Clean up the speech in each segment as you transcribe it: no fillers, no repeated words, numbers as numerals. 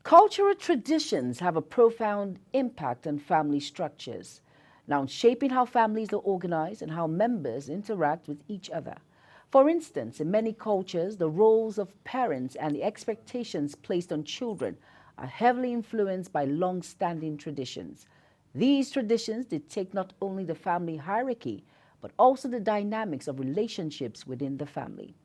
Cultural traditions have a profound impact on family structures, now shaping how families are organized and how members interact with each other. For instance, in many cultures, the roles of parents and the expectations placed on children are heavily influenced by long standing traditions. These traditions dictate not only the family hierarchy, but also the dynamics of relationships within the family.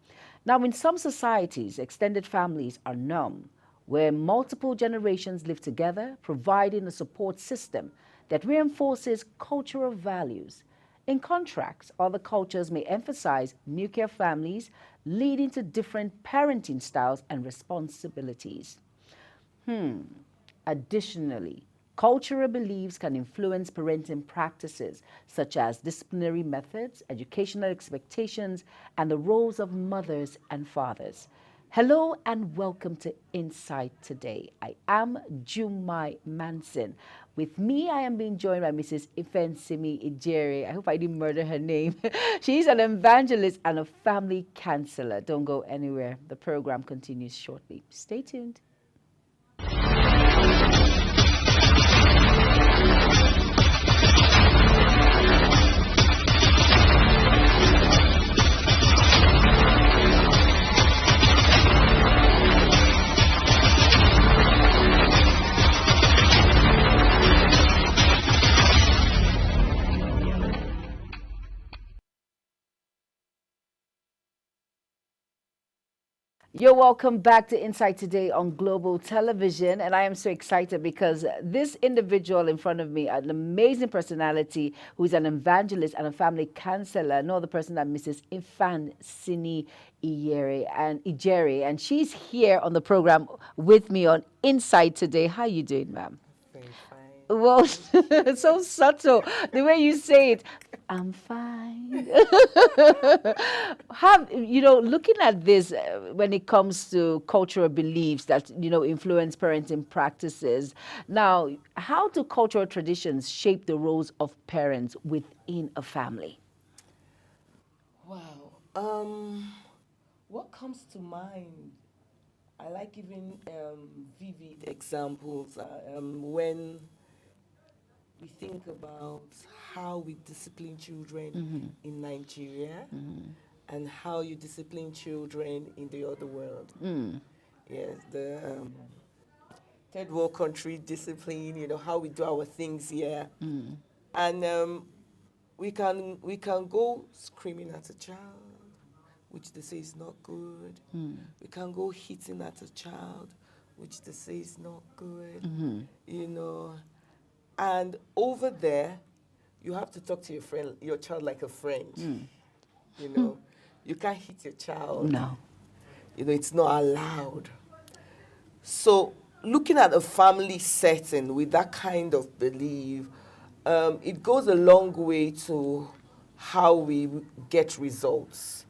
Now, in some societies, extended families are norm, where multiple generations live together, providing a support system that reinforces cultural values. In contrast, other cultures may emphasize nuclear families, leading to different parenting styles and responsibilities. Additionally, cultural beliefs can influence parenting practices such as disciplinary methods, educational expectations, and the roles of mothers and fathers. Hello and welcome to Insight Today. I am Jumai Manson. With me, I am being joined by Mrs. Ifensimi Ijere. I hope I didn't murder her name. She's an evangelist and a family counselor. Don't go anywhere. The program continues shortly. Stay tuned. You're welcome back to Insight Today on Global Television, and I am so excited because this individual in front of me, an amazing personality who's an evangelist and a family counselor, no other person than Mrs. Ifan Sini Ijere, and she's here on the program with me on Insight Today. How you doing, ma'am? Very fine. Well, so subtle. The way you say it, I'm fine. Looking at this when it comes to cultural beliefs that, influence parenting practices. Now, how do cultural traditions shape the roles of parents within a family? Wow. What comes to mind? I like giving vivid examples when we think about how we discipline children in Nigeria and how you discipline children in the other world. Yes, the third world country discipline, how we do our things here. And we can go screaming at a child, which they say is not good. We can go hitting at a child, which they say is not good. And over there, you have to talk to your child like a friend. You can't hit your child. No. It's not allowed. So looking at a family setting with that kind of belief, it goes a long way to how we get results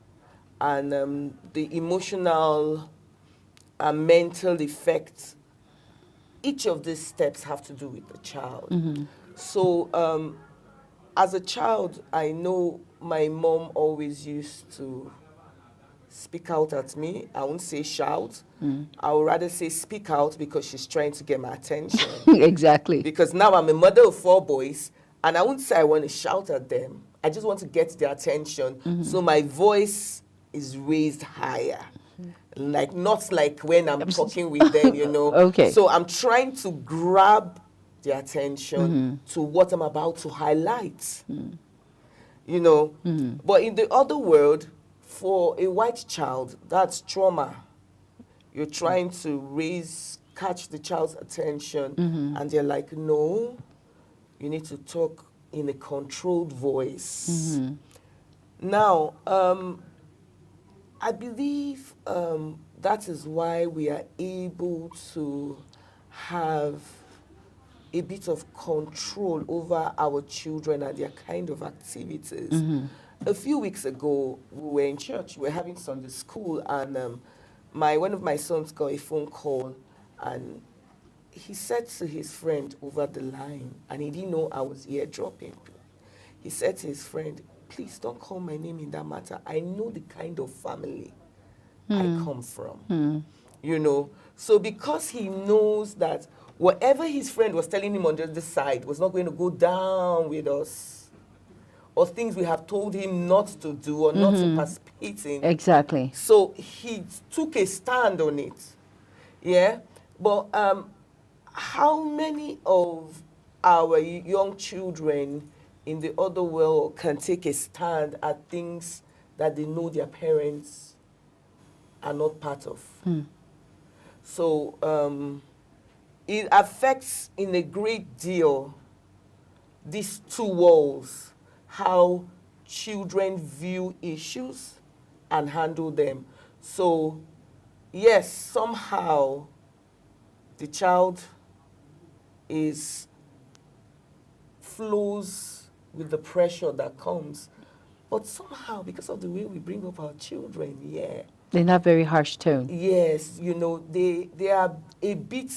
and the emotional and mental effects. Each of these steps have to do with the child. So as a child, I know my mom always used to speak out at me. I won't say shout. I would rather say speak out because she's trying to get my attention. Exactly. Because now I'm a mother of 4 boys, and I won't say I want to shout at them. I just want to get their attention. So my voice is raised higher. Not like when I'm talking with them, Okay. So I'm trying to grab their attention to what I'm about to highlight. But in the other world, for a white child, that's trauma. You're trying to catch the child's attention, and they're like, no, you need to talk in a controlled voice. Now, I believe that is why we are able to have a bit of control over our children and their kind of activities. A few weeks ago, we were in church, we were having Sunday school, and one of my sons got a phone call, and he said to his friend over the line, and he didn't know I was eardropping. He said to his friend, please don't call my name in that matter. I know the kind of family I come from. So because he knows that whatever his friend was telling him on the other side was not going to go down with us, or things we have told him not to do or not to participate in. Exactly. So he took a stand on it. Yeah. But how many of our young children in the other world can take a stand at things that they know their parents are not part of? So it affects in a great deal these two worlds, how children view issues and handle them. So yes, somehow the child flows with the pressure that comes. But somehow, because of the way we bring up our children, yeah. In a very harsh tone. Yes, you know, they are a bit,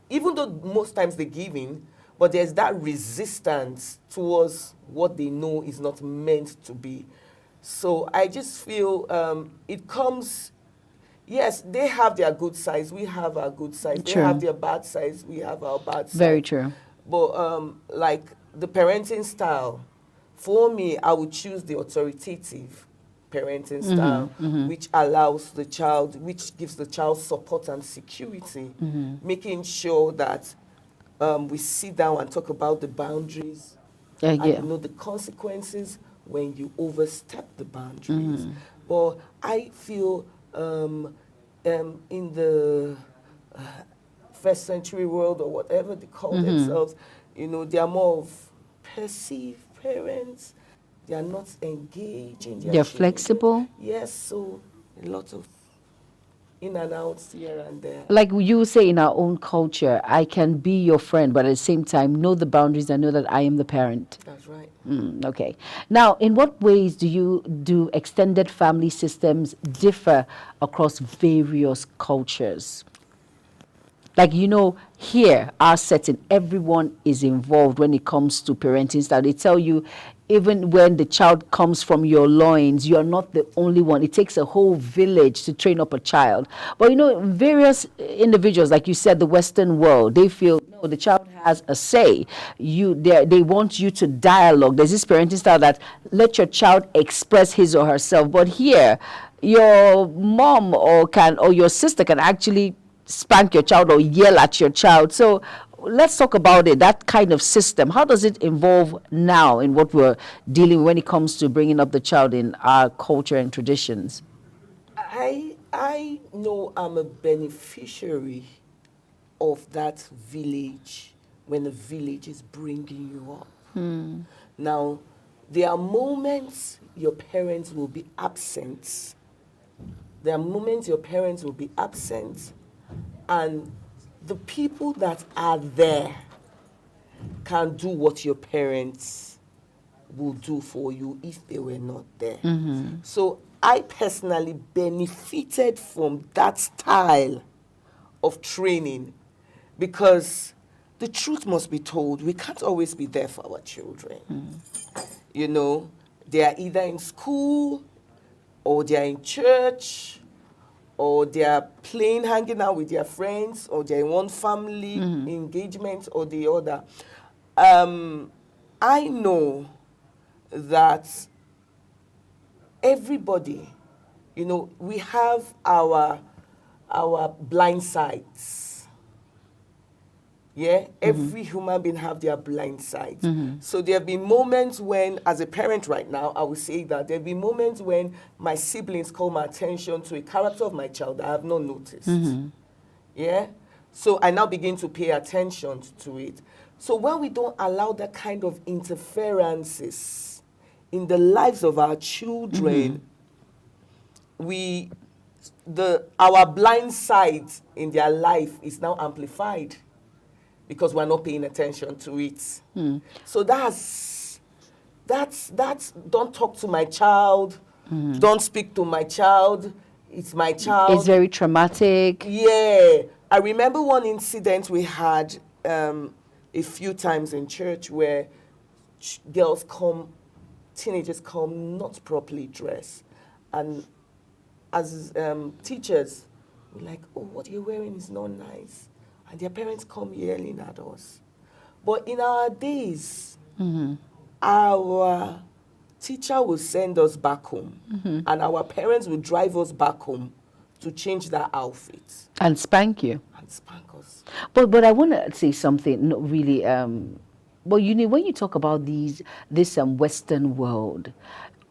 even though most times they give in, but there's that resistance towards what they know is not meant to be. So I just feel it comes, yes, they have their good sides, we have our good sides. True. They have their bad sides, we have our bad sides. Very true. But like the parenting style, for me, I would choose the authoritative parenting style, which allows the child, which gives the child support and security, making sure that we sit down and talk about the boundaries and you know the consequences when you overstep the boundaries. But I feel in the first century world or whatever they call themselves, you know, they are more of passive parents. They are not engaging. They're flexible. Yes, so a lot of in and outs here and there. Like you say in our own culture, I can be your friend, but at the same time, know the boundaries and know that I am the parent. That's right. Okay. Now, in what ways do extended family systems differ across various cultures? Like, you know, here, our setting, everyone is involved when it comes to parenting style. They tell you, even when the child comes from your loins, you're not the only one. It takes a whole village to train up a child. But, you know, various individuals, like you said, the Western world, they feel, no, the child has a say. They want you to dialogue. There's this parenting style that let your child express his or herself. But here, your mom or your sister can actually spank your child or yell at your child. So let's talk about it, that kind of system. How does it evolve now in what we're dealing with when it comes to bringing up the child in our culture and traditions? I know I'm a beneficiary of that village when the village is bringing you up. Now, there are moments your parents will be absent. There are moments your parents will be absent, and the people that are there can do what your parents will do for you if they were not there. So I personally benefited from that style of training because the truth must be told, we can't always be there for our children. You know, they are either in school or they are in church, or they are playing, hanging out with their friends, or they're in one family engagement or the other. I know that everybody, you know, we have our blind sides. Yeah, every human being have their blind sides. So there have been moments when, as a parent right now, I would say that there have been moments when my siblings call my attention to a character of my child that I have not noticed. Yeah, so I now begin to pay attention to it. So when we don't allow that kind of interferences in the lives of our children, our blind side in their life is now amplified, because we're not paying attention to it. So that's don't talk to my child, don't speak to my child, it's my child. It's very traumatic. Yeah. I remember one incident we had a few times in church where teenagers come not properly dressed. And as teachers, We're like, oh, what you're wearing is not nice. And their parents come yelling at us. But in our days, our teacher will send us back home, and our parents will drive us back home to change that outfit And spank you. and spank us. But I want to say something, not really. Well, when you talk about this Western world,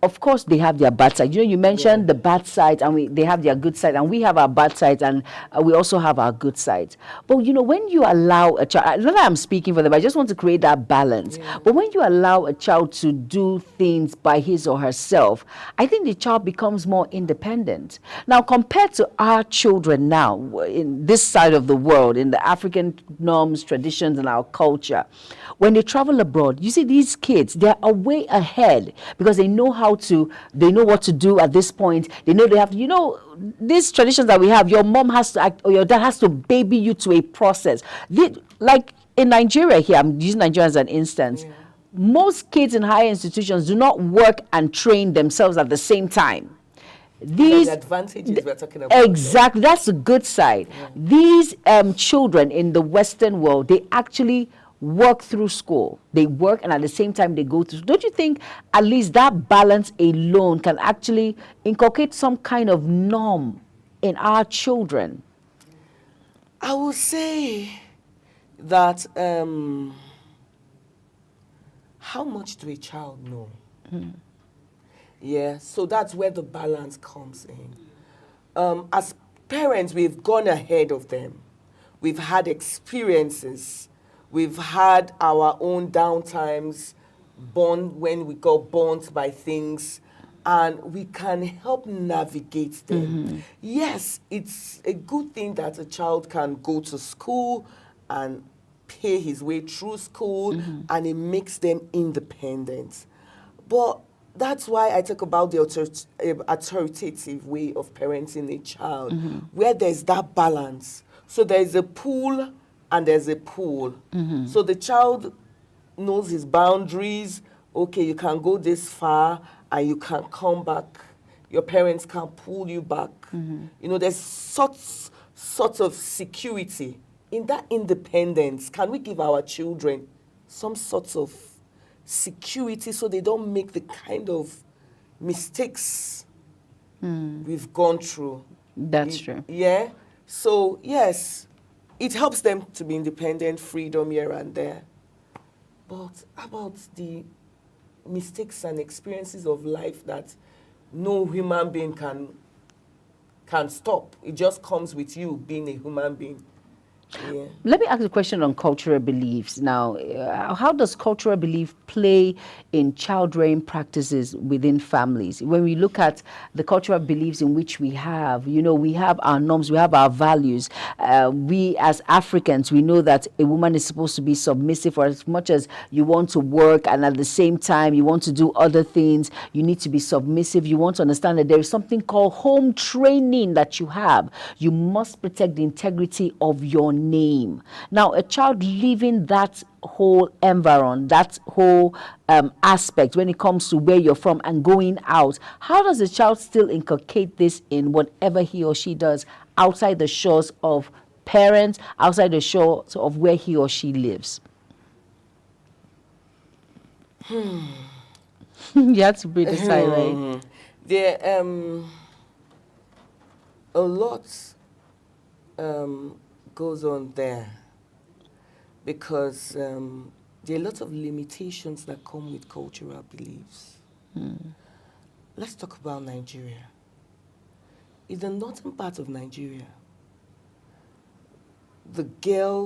of course they have their bad side. You mentioned the bad side, and they have their good side, and we have our bad sides, and we also have our good sides. But when you allow a child, not that I'm speaking for them, I just want to create that balance. But when you allow a child to do things by his or herself, I think the child becomes more independent. Now, compared to our children now in this side of the world, in the African norms, traditions, and our culture, when they travel abroad, you see these kids, they're way ahead because they know what to do at this point. They know they have to, these traditions that we have, your mom has to act, or your dad has to baby you to a process. Like in Nigeria here, I'm using Nigeria as an instance, most kids in higher institutions do not work and train themselves at the same time. These the advantages we're talking about. Exactly, that's the good side. These children in the Western world, they actually work through school. They work and at the same time they go through. Don't you think at least that balance alone can actually inculcate some kind of norm in our children? I will say that how much do a child know? Yeah, so that's where the balance comes in. As parents, we've gone ahead of them. We've had experiences. We've had our own downtimes, when we got burnt by things, and we can help navigate them. Yes, it's a good thing that a child can go to school and pay his way through school, and it makes them independent. But that's why I talk about the authoritative way of parenting a child, where there's that balance. So there's a pull and there's a pull. So the child knows his boundaries. Okay, you can go this far and you can come back. Your parents can pull you back. There's sorts of security. In that independence, can we give our children some sorts of security so they don't make the kind of mistakes we've gone through? That's true. Yeah. So, yes, it helps them to be independent, freedom here and there. But about the mistakes and experiences of life that no human being can stop. It just comes with you being a human being. Yeah. Let me ask a question on cultural beliefs. Now, how does cultural belief play in child-rearing practices within families? When we look at the cultural beliefs in which we have our norms, we have our values. We as Africans, we know that a woman is supposed to be submissive for as much as you want to work, and at the same time you want to do other things, you need to be submissive. You want to understand that there is something called home training that you have. You must protect the integrity of your name. Now, a child living that whole environment, that whole aspect when it comes to where you're from and going out, how does a child still inculcate this in whatever he or she does outside the shores of parents, outside the shores of where he or she lives? You have to breathe a sigh, right? There a lot goes on there because there are lots of limitations that come with cultural beliefs. Let's talk about Nigeria. In the northern part of Nigeria, the girl